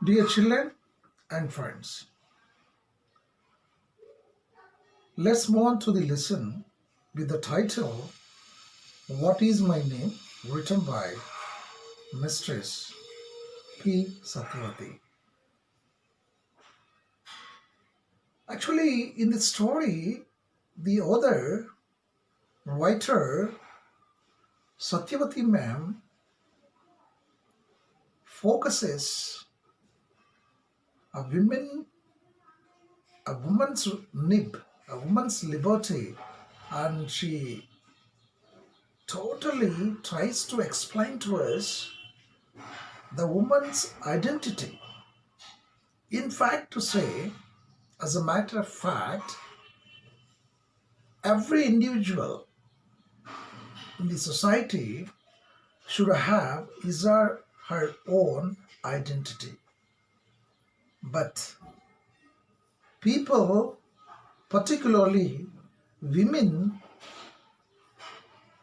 Dear children and friends, let's move on to the lesson with the title What is My Name? Written by Mistress P. Satyavati. Actually, in the story, the author, writer Satyavati ma'am focuses a woman's nib, a woman's liberty, and she totally tries to explain to us the woman's identity. In fact, to say, as a matter of fact, every individual in the society should have his or her own identity. But people, particularly women,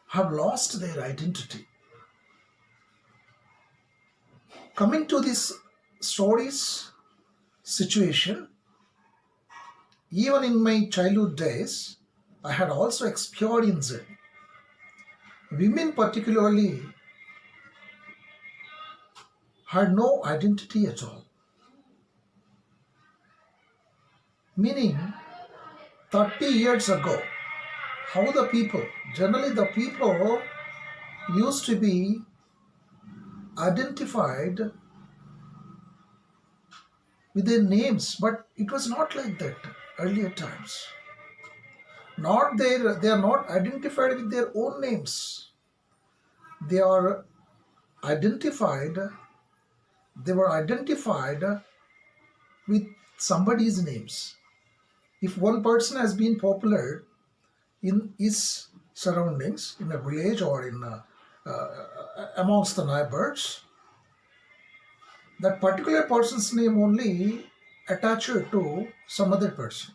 have lost their identity. Coming to this story's situation, even in my childhood days, I had also experienced it. Women, particularly, had no identity at all. Meaning, 30 years ago, how the people, generally the people used to be identified with their names, but it was not like that earlier times. They are not identified with their own names. They are identified, they were identified with somebody's names. If one person has been popular in his surroundings, in a village or in amongst the neighbors, that particular person's name only attached to some other person.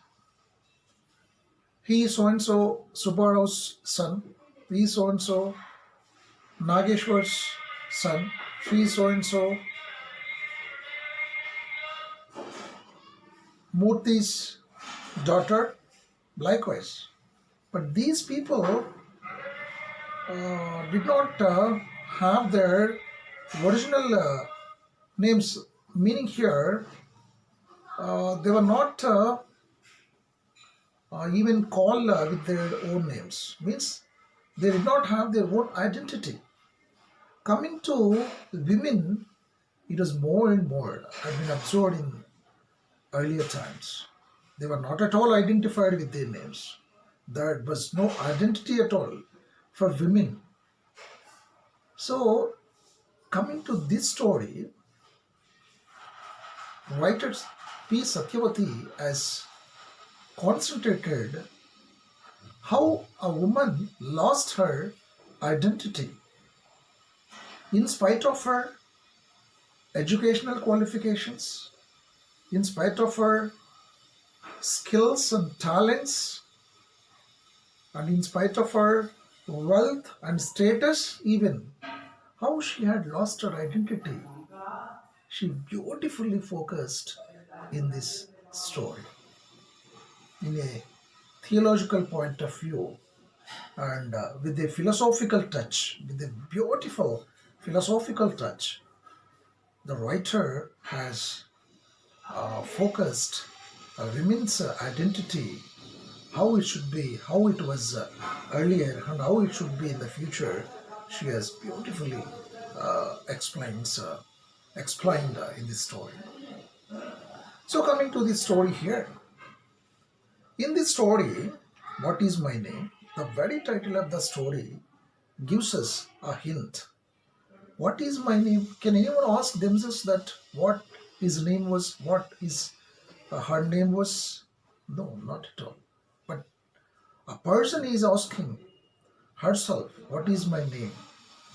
He is so and so Subbarau's son, he is so and so Nageshwar's son, she is so and so Murthy's daughter, likewise. But these people did not have their original names, meaning here they were not even called with their own names, means they did not have their own identity. Coming to women, it was more and more. I've been observed in earlier times. They were not at all identified with their names. There was no identity at all for women. So, coming to this story, writer P. Satyavati has concentrated how a woman lost her identity in spite of her educational qualifications, in spite of her skills and talents, and in spite of her wealth and status, even how she had lost her identity. She beautifully focused in this story in a theological point of view and with a philosophical touch, with a beautiful philosophical touch. The writer has focused women's identity, how it should be, how it was earlier, and how it should be in the future. She has beautifully explained in this story. So, coming to this story here, in this story, What is My Name? The very title of the story gives us a hint. What is my name? Can anyone ask themselves that what his name was, what is her name was? No, not at all. But a person is asking herself, what is my name?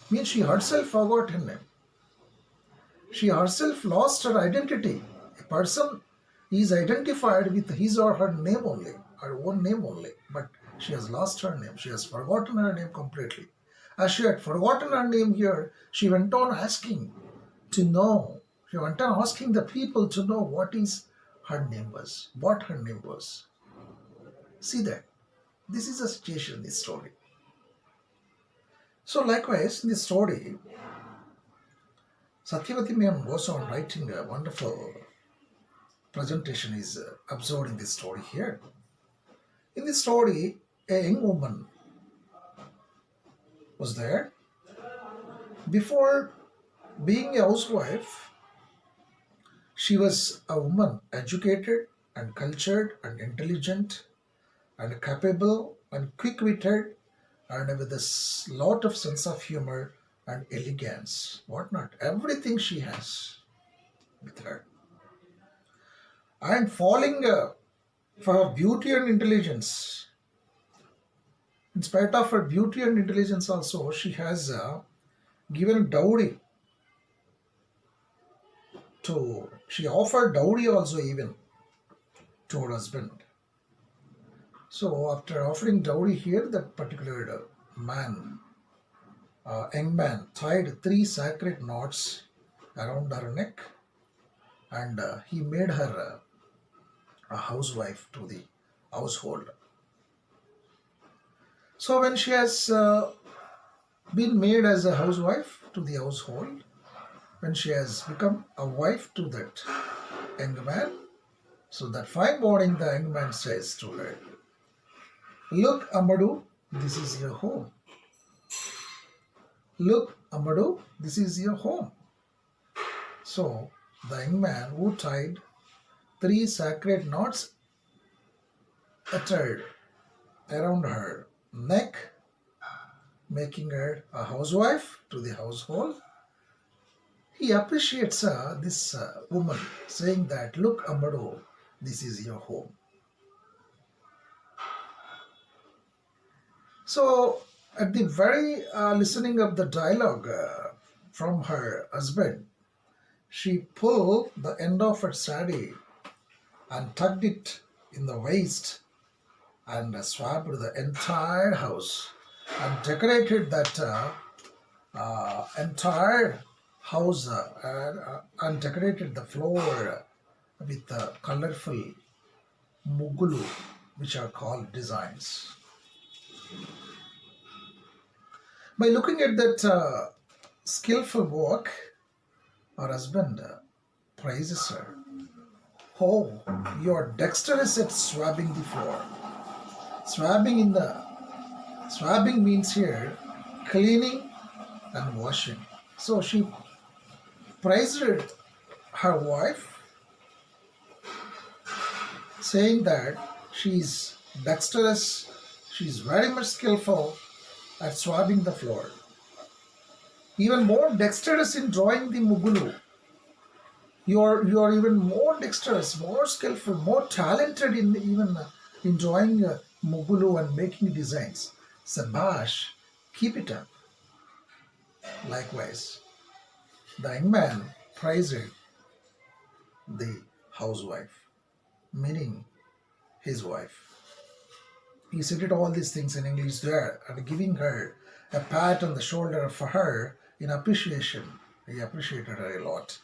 Means she herself forgot her name. She herself lost her identity. A person is identified with his or her name only, her own name only. But she has lost her name. She has forgotten her name completely. As she had forgotten her name here, she went on asking to know She went on asking the people to know what her name was, what her name was. See that. This is a situation in this story. So likewise, in this story, Satyavati ma'am goes on writing a wonderful presentation is observed in this story here. In this story, a young woman was there. Before being a housewife, she was a woman educated and cultured and intelligent and capable and quick-witted and with a lot of sense of humor and elegance, whatnot. Everything she has with her. And falling for her beauty and intelligence. In spite of her beauty and intelligence also, she has given dowry she offered dowry also even to her husband. So after offering dowry here, that particular man, young man, tied 3 sacred knots around her neck, and he made her a housewife to the household. So when she has been made as a housewife to the household, when she has become a wife to that young man, so that fine morning the young man says to her, "Look, Amadu, this is your home. Look, Amadu, this is your home." So the young man who tied 3 sacred knots uttered around her neck, making her a housewife to the household, he appreciates this woman, saying that, "Look, Amadu, this is your home." So, at the very listening of the dialogue from her husband, she pulled the end of her sari and tucked it in the waist and swabbed the entire house and decorated that entire house and decorated the floor with colorful mugulu, which are called designs. By looking at that skillful work, her husband praises her. "Oh, you're dexterous at swabbing the floor." Swabbing means here cleaning and washing. So she praised her wife, saying that she's dexterous, she's very much skillful at swabbing the floor. Even more dexterous in drawing the mugulu. You are even more dexterous, more skillful, more talented in even in drawing mugulu and making designs. Sabash, keep it up. Likewise, the young man praised the housewife, meaning his wife. He said all these things in English there and giving her a pat on the shoulder for her in appreciation. He appreciated her a lot.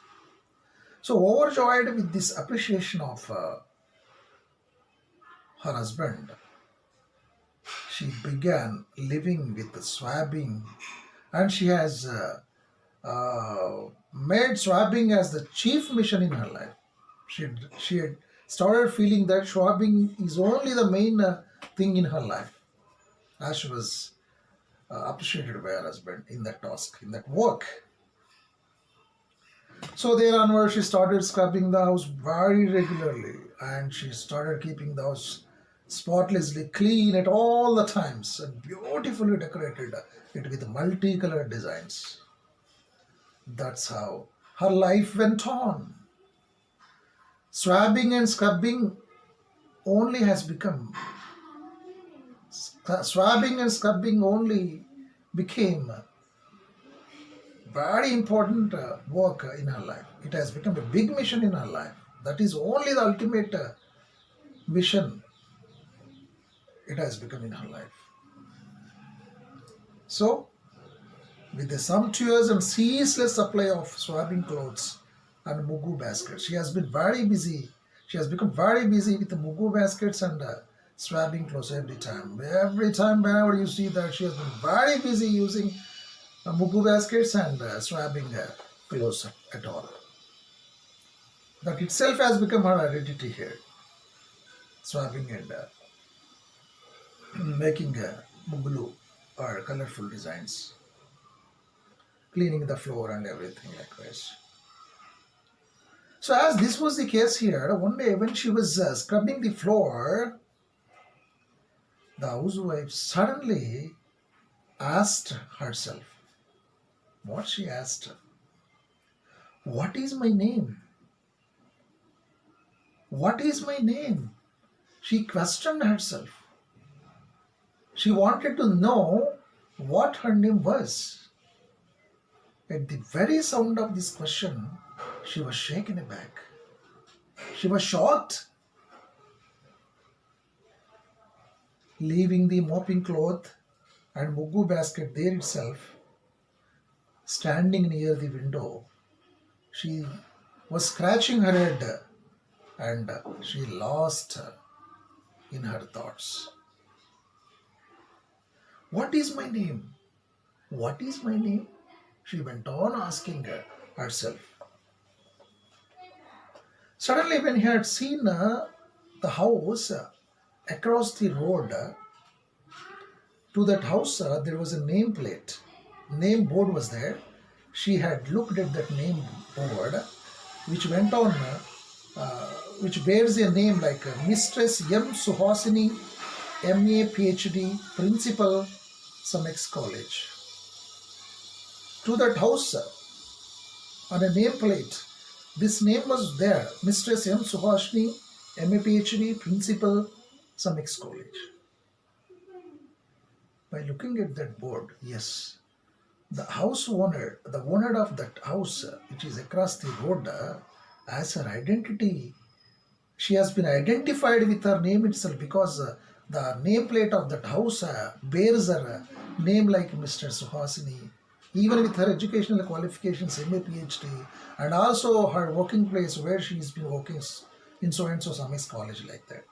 So overjoyed with this appreciation of her husband, she began living with the swabbing, and she has made swabbing as the chief mission in her life. She had started feeling that swabbing is only the main thing in her life, as she was appreciated by her husband in that task, in that work. So there onward, she started scrubbing the house very regularly, and she started keeping the house spotlessly clean at all the times and beautifully decorated it with multicolored designs. That's how her life went on. Swabbing and scrubbing only has become swabbing and scrubbing only became very important work in her life. It has become a big mission in her life. That is only the ultimate mission it has become in her life. So, with the sumptuous and ceaseless supply of swabbing clothes and mugu baskets. She has been very busy. She has become very busy with the mugu baskets and swabbing clothes every time. Every time, whenever you see that, she has been very busy using mugu baskets and swabbing clothes at all. That itself has become her identity here. Swabbing and making mugulu or colorful designs, cleaning the floor and everything likewise. So as this was the case here, one day when she was scrubbing the floor, the housewife suddenly asked herself, what she asked, what is my name? What is my name? She questioned herself. She wanted to know what her name was. At the very sound of this question, she was shaken aback. She was shocked. Leaving the mopping cloth and mugu basket there itself, standing near the window, she was scratching her head and she lost in her thoughts. What is my name? What is my name? She went on asking herself. Suddenly, when he had seen the house across the road, to that house there was a name plate. Name board was there. She had looked at that name board, which went on, which bears a name like Mistress M. Suhasini, MA, PhD, Principal, some ex-college. To that house, on a nameplate, this name was there, Mistress M. Suhasini, MA, PhD, Principal, some ex-college. By looking at that board, yes, the house owner, the owner of that house, which is across the road, as her identity, she has been identified with her name itself because the nameplate of that house bears her name like Mr. Suhasini, even with her educational qualifications, MA, PhD, and also her working place where she has been working in so and so some college like that.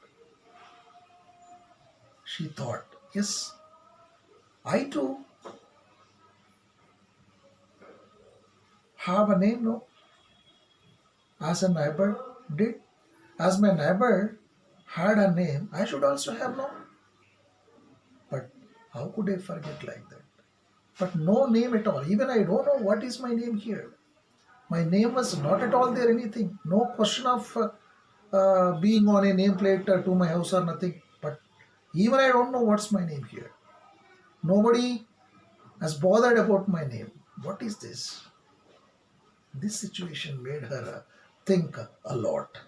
She thought, yes, I too have a name, no? As a neighbor did. As my neighbor had a name, I should also have no. But how could I forget like that? But no name at all. Even I don't know what is my name here. My name was not at all there anything. No question of being on a nameplate to my house or nothing. But even I don't know what's my name here. Nobody has bothered about my name. What is this? This situation made her think a lot.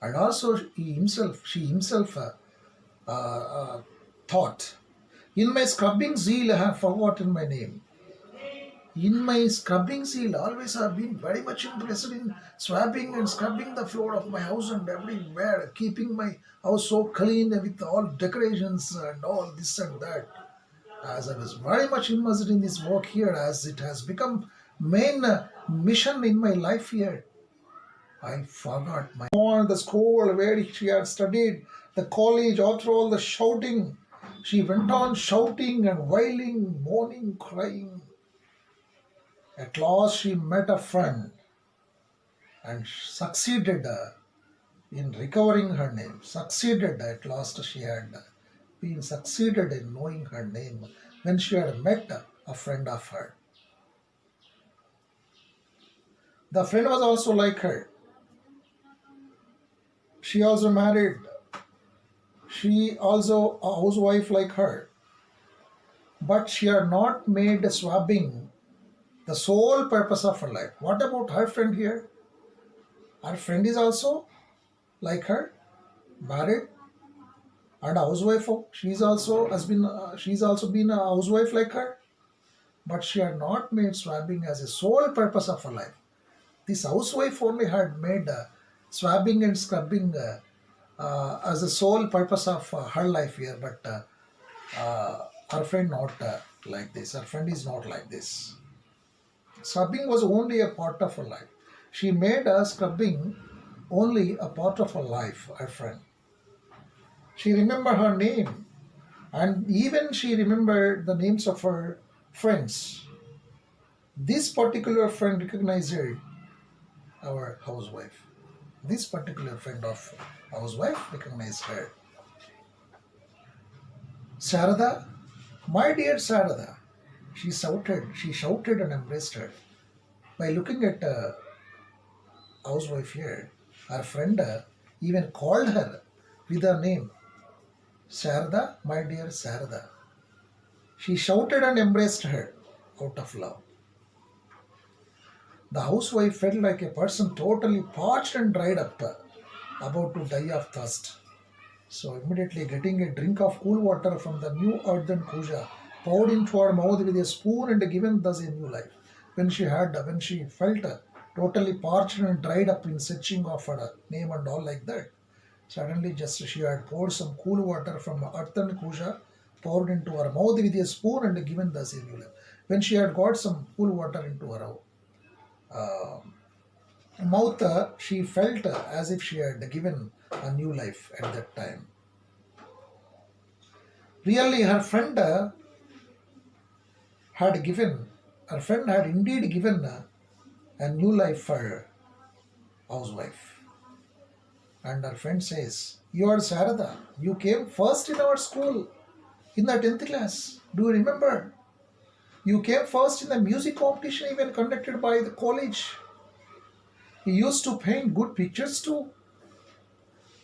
And also she himself thought, in my scrubbing zeal I have forgotten my name. In my scrubbing zeal, always I have been very much interested in swabbing and scrubbing the floor of my house and everywhere, keeping my house so clean with all decorations and all this and that. As I was very much immersed in this work here, as it has become main mission in my life here, I forgot my the school where she had studied, the college. After all the shouting, she went on shouting and wailing, moaning, crying. At last she met a friend and succeeded in recovering her name. Succeeded at last, she had been succeeded in knowing her name when she had met a friend of her. The friend was also like her. She also married. She also a housewife like her. But she had not made swabbing the sole purpose of her life. What about her friend here? Her friend is also like her, married and a housewife. She's also been a housewife like her, but she had not made swabbing as a sole purpose of her life. This housewife only had made swabbing and scrubbing as a sole purpose of her life here, but her friend not like this. Her friend is not like this. Scrubbing was only a part of her life. She made scrubbing only a part of her life, our friend. She remembered her name, and even she remembered the names of her friends. This particular friend recognized our housewife. This particular friend of housewife recognized her. Sarada, my dear Sarada, she shouted and embraced her. By looking at housewife here, her friend even called her with her name, Sarada, my dear Sarada. She shouted and embraced her out of love. The housewife felt like a person totally parched and dried up, about to die of thirst. So immediately getting a drink of cool water from the new earthen kuja, poured into her mouth with a spoon and given thus a new life. When she felt totally parched and dried up in searching of her name and all like that, suddenly just she had poured some cool water from earthen kuja, poured into her mouth with a spoon and given thus a new life. When she had got some cool water into her uh, mouth, she felt as if she had given a new life at that time. Really, had given, her friend had indeed given a new life for her housewife. And her friend says, "You are Sarada. You came first in our school in the 10th class. Do you remember? You came first in the music competition even conducted by the college. You used to paint good pictures too.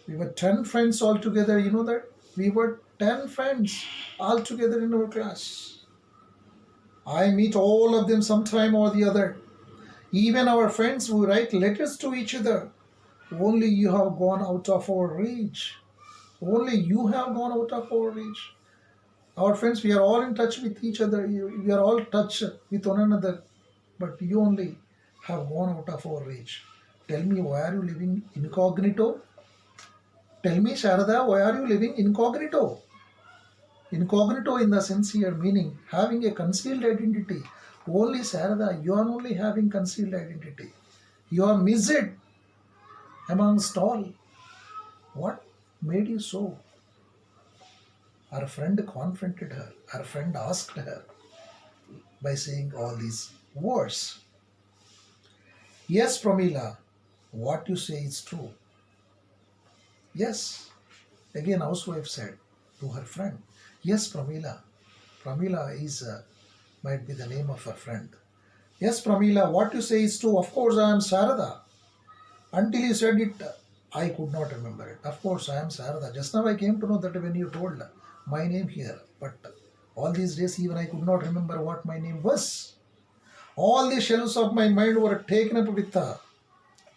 We were 10 friends all together, you know that? We were 10 friends all together in our class. I meet all of them sometime or the other. Even our friends who write letters to each other. Only you have gone out of our reach. Only you have gone out of our reach. Our friends, we are all in touch with each other. We are all in touch with one another. But you only have gone out of our reach. Tell me, why are you living incognito? Tell me, Sharada, why are you living incognito? Incognito in the sense here meaning having a concealed identity. Only Sharada, you are only having concealed identity. You are missed amongst all. What made you so? Our friend confronted her. Our friend asked her by saying all these words. Yes, Pramila, what you say is true. Yes, again housewife said to her friend. Yes, Pramila. Pramila is might be the name of her friend. Yes, Pramila, what you say is true. Of course, I am Sarada. Until you said it, I could not remember it. Of course, I am Sarada. Just now I came to know that when you told my name here, but all these days even I could not remember what my name was. All the shelves of my mind were taken up with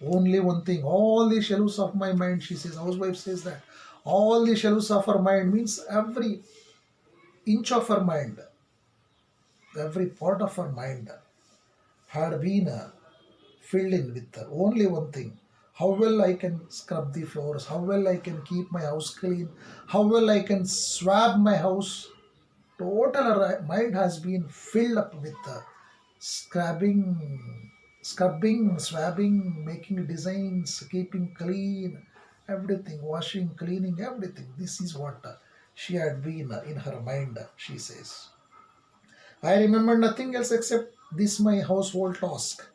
only one thing. All the shelves of my mind, she says, housewife says that. All the shelves of her mind means every inch of her mind, every part of her mind had been filled in with only one thing. How well I can scrub the floors, how well I can keep my house clean, how well I can swab my house. Total mind has been filled up with scrubbing, swabbing, making designs, keeping clean, everything, washing, cleaning, everything. This is what she had been in her mind, she says. I remember nothing else except this my household task.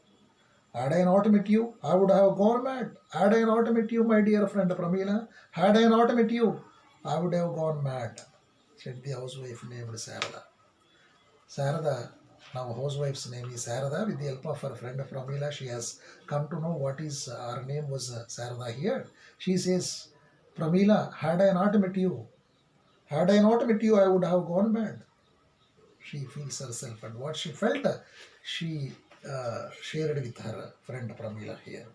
Had I not met you, I would have gone mad. Had I not met you, my dear friend Pramila, had I not met you, I would have gone mad, said the housewife named Sarada. Sarada, now housewife's name is Sarada. With the help of her friend Pramila, she has come to know what is her name was Sarada here. She says, Pramila, had I not met you, I would have gone mad. She feels herself and what she felt, she shared with her friend Pramila here.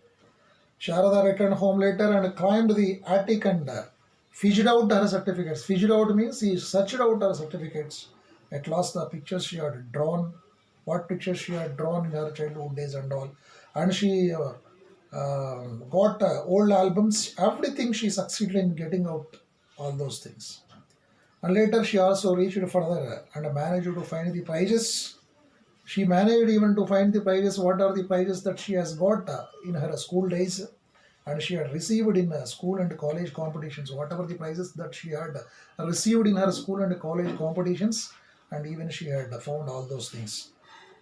Sharada returned home later and climbed the attic and fished out her certificates. Fished out means she searched out her certificates. At last, the pictures she had drawn, what pictures she had drawn in her childhood days and all. And she got old albums, everything she succeeded in getting out all those things. And later she also reached further and managed to find the prizes She managed even to find the prizes, what are the prizes that she has got in her school days, and she had received in school and college competitions, whatever the prizes that she had received in her school and college competitions, and even she had found all those things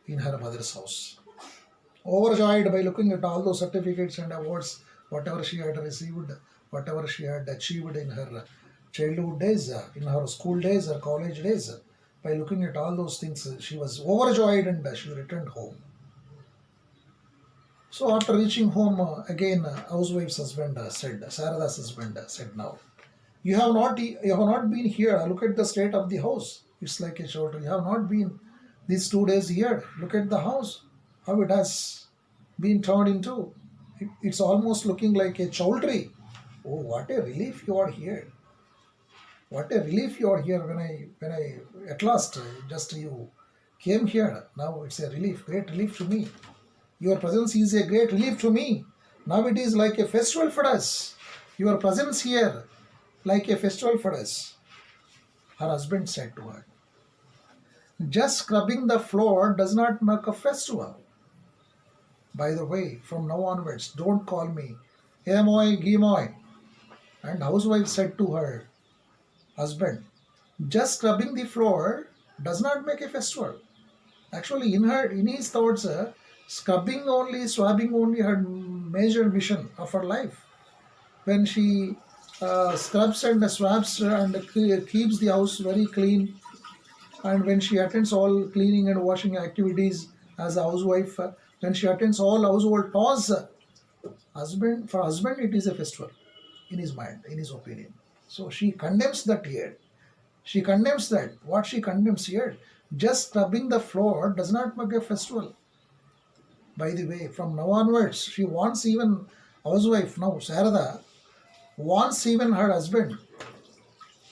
in her mother's house. Overjoyed by looking at all those certificates and awards, whatever she had received, whatever she had achieved in her childhood days, in her school days, her college days, by looking at all those things, she was overjoyed and she returned home. So after reaching home, again, housewife's husband said, Sarada's husband said, now, you have not been here. Look at the state of the house. It's like a shelter. You have not been these 2 days here. Look at the house, how it has been turned into. It's almost looking like a chowdhury. Oh, what a relief you are here. What a relief you are here when I at last just you came here. Now it's a relief, great relief to me. Your presence is a great relief to me. Now it is like a festival for us. Your presence here like a festival for us. Her husband said to her, just scrubbing the floor does not make a festival. By the way, from now onwards, don't call me Emoy Gimoy. And housewife said to her husband, just scrubbing the floor does not make a festival. Actually, in his thoughts, swabbing only her major mission of her life. When she scrubs and swabs and keeps the house very clean, and when she attends all cleaning and washing activities as a housewife, when she attends all household chores, for husband it is a festival in his mind, in his opinion. So she condemns that here. She condemns that. What she condemns here, just scrubbing the floor does not make a festival. By the way, from now onwards, she wants even housewife now, Sarada, wants even her husband,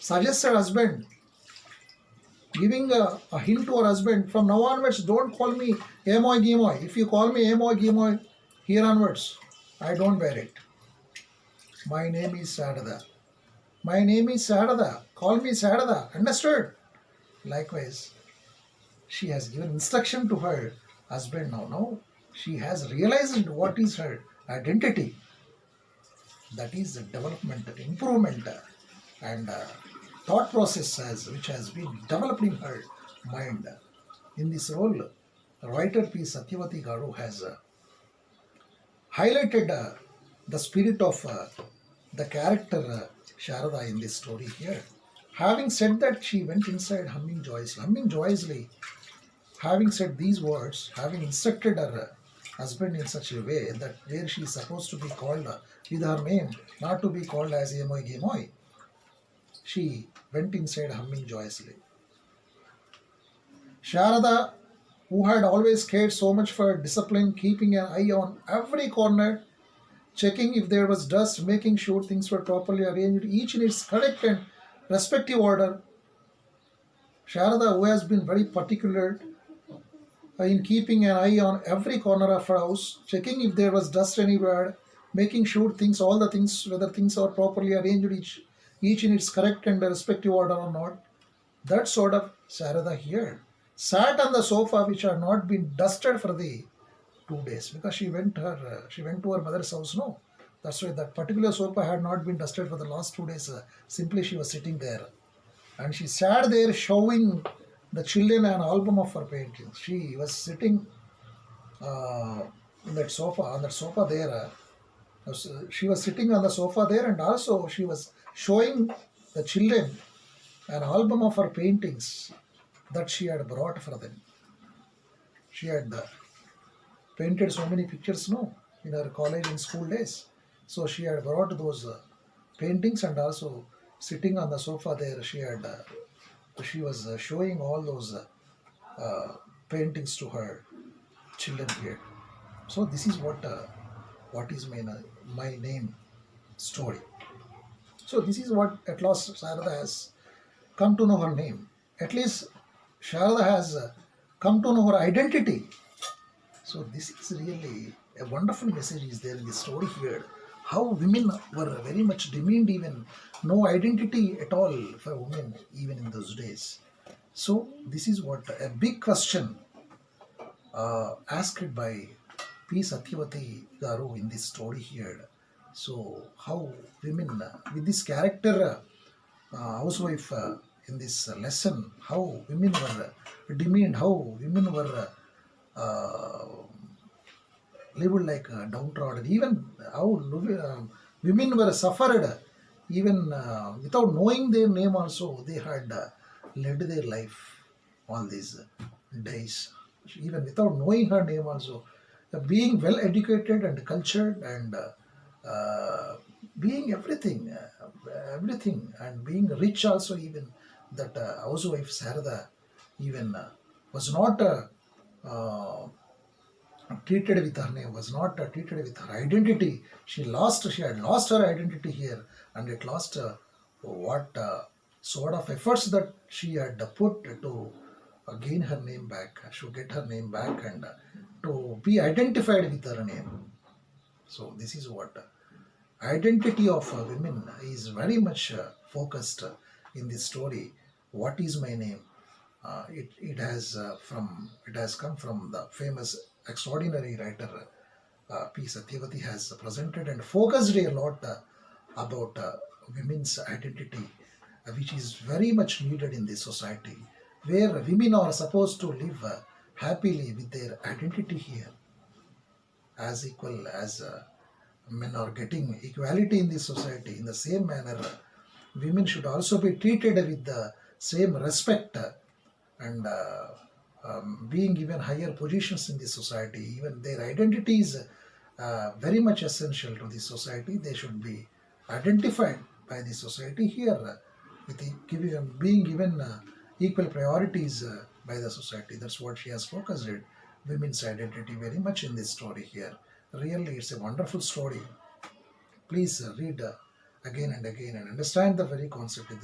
suggests her husband, giving a hint to her husband, from now onwards, don't call me Emoy Gimoy. If you call me Emoy Gimoy, here onwards, I don't bear it. My name is Sarada. My name is Sarada. Call me Sarada. Understood? Likewise, she has given instruction to her husband now. No, she has realized what is her identity. That is the development, improvement, and thought process which has been developed in her mind. In this role, writer P. Satyavati Garu has highlighted the spirit of the character Sharada in this story here. Having said that, she went inside humming joyously. Having said these words, having instructed her husband in such a way that where she is supposed to be called with her name, not to be called as Emoy Gemoy, she went inside humming joyously. Sharada, who had always cared so much for discipline, keeping an eye on every corner, checking if there was dust, making sure things were properly arranged, each in its correct and respective order. Sharada, who has been very particular in keeping an eye on every corner of her house, checking if there was dust anywhere, making sure whether things are properly arranged, each in its correct and respective order or not. That sort of Sharada here sat on the sofa which had not been dusted for the 2 days, because she went to her mother's house. No, that's why that particular sofa had not been dusted for the last 2 days. Simply she was sitting there, and she sat there showing the children an album of her paintings. She was sitting in that sofa on that sofa there. She was sitting on the sofa there, and also she was showing the children an album of her paintings that she had brought for them. She had painted so many pictures, no, in her college and school days. So she had brought those paintings, and also sitting on the sofa there, she was showing all those paintings to her children here. So this is what is my name story. So this is what at last Sharada has come to know her name. At least Sharada has come to know her identity. So this is really a wonderful message is there in the story here. How women were very much demeaned, even no identity at all for women even in those days. So this is what a big question asked by P. Satyavati Garu in this story here. So, how women with this character, housewife in this lesson, how women were demeaned, how women were lived like downtrodden, even how women were suffered, even without knowing their name, also they had led their life all these days, even without knowing her name, also being well educated and cultured and being everything, and being rich also, even that housewife Sarada even was not treated with her name, was not treated with her identity. She had lost her identity here, and it lost what sort of efforts that she had put to gain her name back, to get her name back, and to be identified with her name. So this is what identity of women is very much focused in this story. What is my name? It has come from the famous extraordinary writer P. Satyavati has presented and focused a lot about women's identity, which is very much needed in this society, where women are supposed to live happily with their identity here, as equal as men are getting equality in this society. In the same manner, women should also be treated with the same respect and being given higher positions in this society. Even their identity is very much essential to this society. They should be identified by the society here with being given equal priorities by the society. That's what she has focused it. Women's identity very much in this story here. Really, it's a wonderful story. Please read again and again and understand the very concept of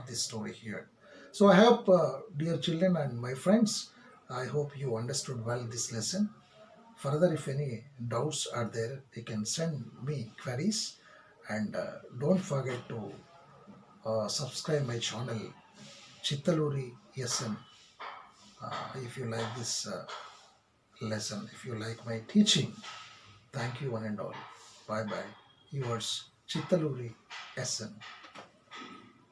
this story here. So I hope, dear children and my friends, I hope you understood well this lesson. Further, if any doubts are there, you can send me queries, and don't forget to subscribe my channel Chittaluri SN if you like this lesson, if you like my teaching. Thank you one and all. Bye bye. Yours Chittaluri SN.